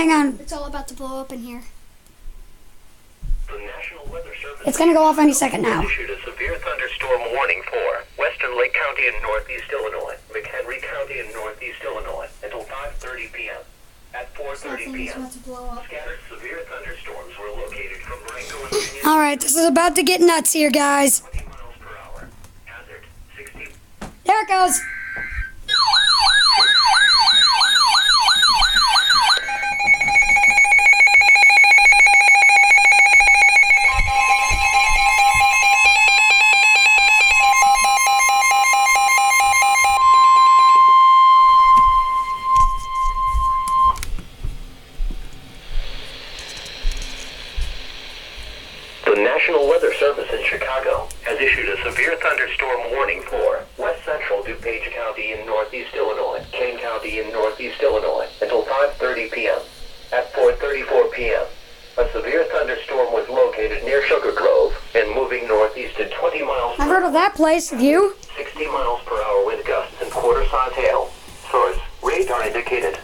hang on. It's all about to blow up in here. The National Weather Service It's gonna go off any second now. issued a severe thunderstorm warning for Western Lake County in northeast Illinois, McHenry County in northeast Illinois until 5:30 p.m. At 4:30 Nothing is p.m., about to blow up. scattered severe thunderstorms were located from Durango and Union Alright, this is about to get nuts here, guys. 20 miles per hour. Hazard 60. There it goes. The National Weather Service in Chicago has issued a severe thunderstorm warning for West Central DuPage County in northeast Illinois, Kane County in northeast Illinois until 5:30 p.m. At 4:34 p.m., a severe thunderstorm was located near Sugar Grove and moving northeast at 20 miles I've per heard of that place. Have you? 60 miles per hour wind gusts and quarter-size hail. Source, radar indicated.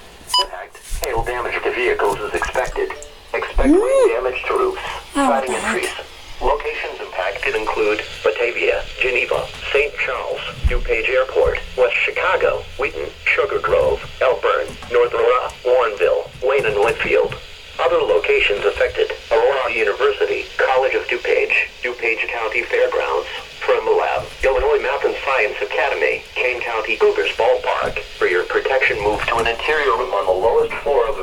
Impact, hail damage to vehicles is expected. Expect wind damage to roofs. Oh, what Flooding the heck? increase. Locations impacted include Batavia, Geneva, St. Charles, DuPage Airport, West Chicago, Wheaton, Sugar Grove, Elburn, North Aurora, Warrenville, Wayne and Whitfield. Other locations affected: Aurora University, College of DuPage, DuPage County Fairgrounds, Lab, Illinois Mountain Science Academy, Kane Cougars Ballpark. For your protection, move to an interior room on the lowest floor of